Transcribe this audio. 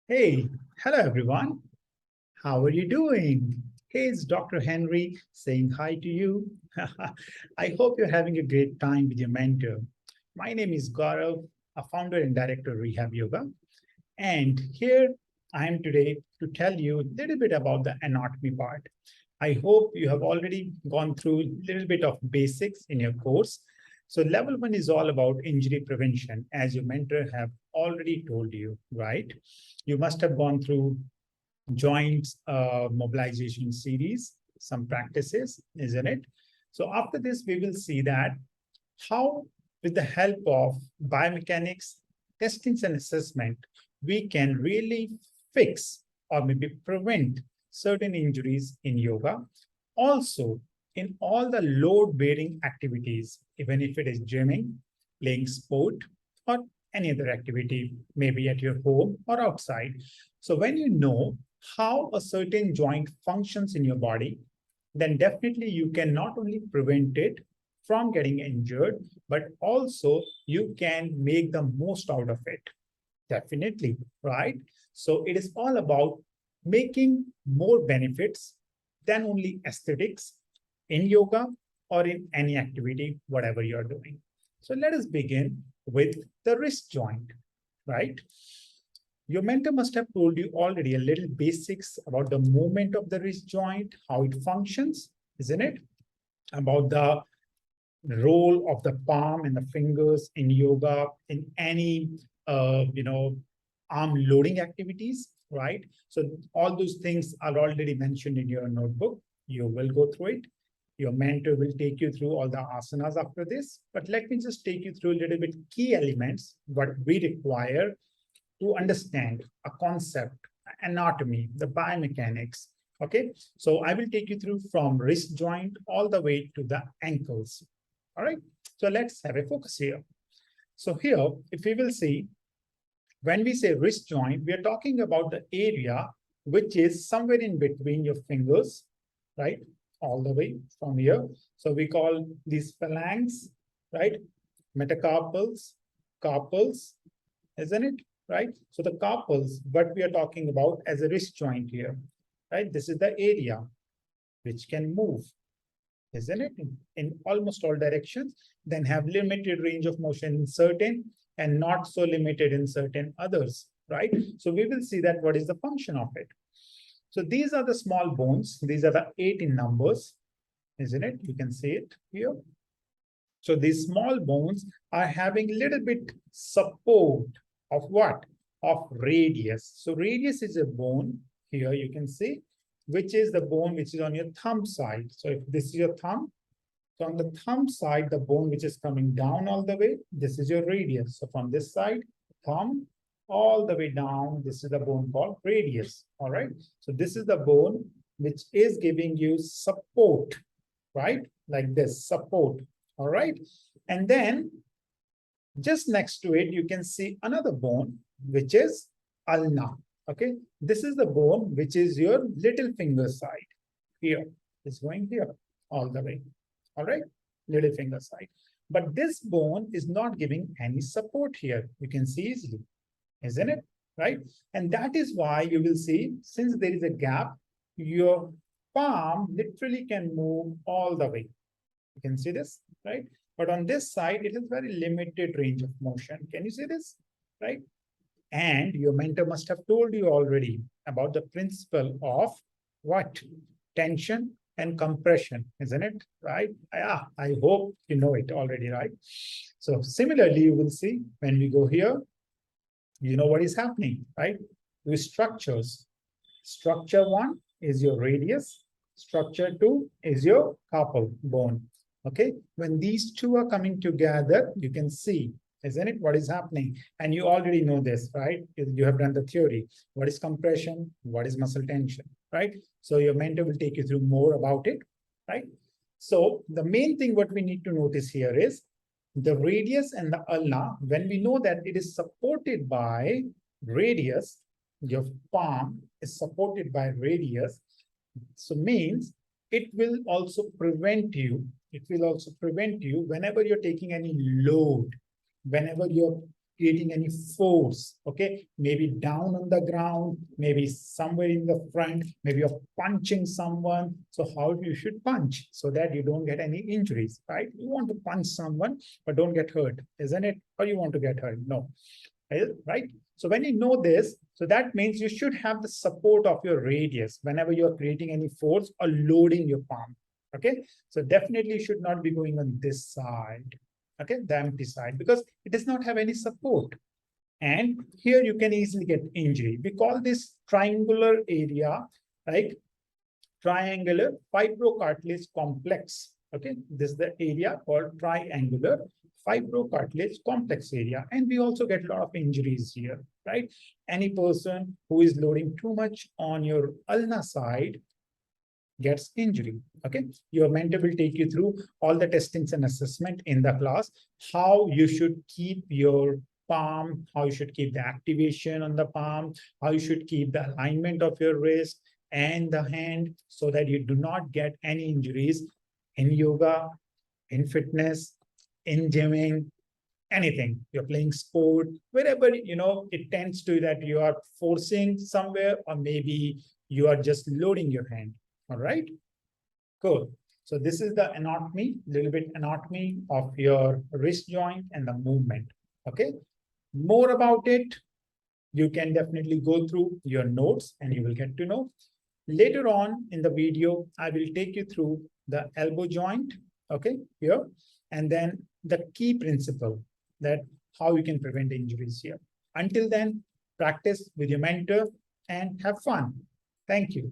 Hey, hello everyone. How are you doing? Hey, it's Dr. Henry saying hi to you. I hope you're having a great time with your mentor. My name is Gaurav, a founder and director of Rehab Yoga. And here I am today to tell you a little bit about the anatomy part. I hope you have already gone through a little bit of basics in your course. So level one is all about injury prevention, as your mentor have already told you, right? You must have gone through joints mobilization series, some practices, isn't it? So after this, we will see that how, with the help of biomechanics, testings and assessment, we can really fix or maybe prevent certain injuries in yoga. Also, in all the load-bearing activities, even if it is gymming, playing sport, or any other activity, maybe at your home or outside. So when you know how a certain joint functions in your body, then definitely you can not only prevent it from getting injured, but also you can make the most out of it. Definitely, right? So it is all about making more benefits than only aesthetics in yoga or in any activity, whatever you're doing. So let us begin with the wrist joint, right? Your mentor must have told you already a little basics about the movement of the wrist joint, how it functions, isn't it? About the role of the palm and the fingers in yoga, in any arm loading activities, right? So all those things are already mentioned in your notebook. You will go through it. Your mentor will take you through all the asanas after this. But let me just take you through a little bit key elements, what we require to understand a concept, anatomy, the biomechanics. Okay, so I will take you through from wrist joint all the way to the ankles. All right, so let's have a focus here. So here, if we will see, when we say wrist joint, we are talking about the area which is somewhere in between your fingers, right? All the way from here. So we call these phalanx, right? Metacarpals, carpals, isn't it? Right? So the carpals, what we are talking about as a wrist joint here, right? This is the area which can move, isn't it? In almost all directions, then have limited range of motion in certain and not so limited in certain others, right? So we will see that what is the function of it. So these are the small bones. These are the 8 in numbers, isn't it? You can see it here. So these small bones are having a little bit support of what? Of radius. So radius is a bone here, you can see, which is the bone which is on your thumb side. So if this is your thumb, so on the thumb side, the bone which is coming down all the way, this is your radius. So from this side, thumb, all the way down, this is the bone called radius. All right. So this is the bone which is giving you support, right? Like this, support. All right. And then just next to it, you can see another bone, which is ulna. Okay. This is the bone which is your little finger side. Here. It's going here all the way. All right. Little finger side. But this bone is not giving any support here. You can see easily, isn't it? Right. And that is why you will see, since there is a gap, your palm literally can move all the way. You can see this, right? But on this side, it is very limited range of motion. Can you see this, right? And your mentor must have told you already about the principle of what? Tension and compression, isn't it? Right? Yeah, I hope you know it already, right? So similarly, you will see when we go here, you know what is happening, right? With structures. Structure 1 is your radius. Structure 2 is your carpal bone. Okay, when these two are coming together, you can see, isn't it, what is happening? And you already know this, right? You have done the theory. What is compression? What is muscle tension, right? So your mentor will take you through more about it, right? So the main thing what we need to notice here is the radius and the ulna. When we know that it is supported by radius, your palm is supported by radius, so means it will also prevent you, whenever you're taking any load, whenever you're creating any force, okay? Maybe down on the ground, maybe somewhere in the front, maybe you're punching someone. So how you should punch so that you don't get any injuries, right? You want to punch someone, but don't get hurt, isn't it? Or you want to get hurt? No, right? So when you know this, so that means you should have the support of your radius whenever you're creating any force or loading your palm, okay? So definitely you should not be going on this side, okay, the empty side, because it does not have any support. And here you can easily get injury. We call this triangular area, like triangular fibrocartilage complex. Okay, this is the area called triangular fibrocartilage complex area. And we also get a lot of injuries here, right? Any person who is loading too much on your ulna side gets injury. Okay, your mentor will take you through all the testings and assessment in the class, how you should keep your palm, how you should keep the activation on the palm, how you should keep the alignment of your wrist and the hand so that you do not get any injuries in yoga, in fitness, in gymming, anything. You're playing sport, wherever, it tends to that you are forcing somewhere, or maybe you are just loading your hand. All right, cool. So this is the anatomy, little bit anatomy of your wrist joint and the movement. Okay, more about it, you can definitely go through your notes and you will get to know. Later on in the video, I will take you through the elbow joint, okay, here, and then the key principle that how you can prevent injuries here. Until then, practice with your mentor and have fun. Thank you.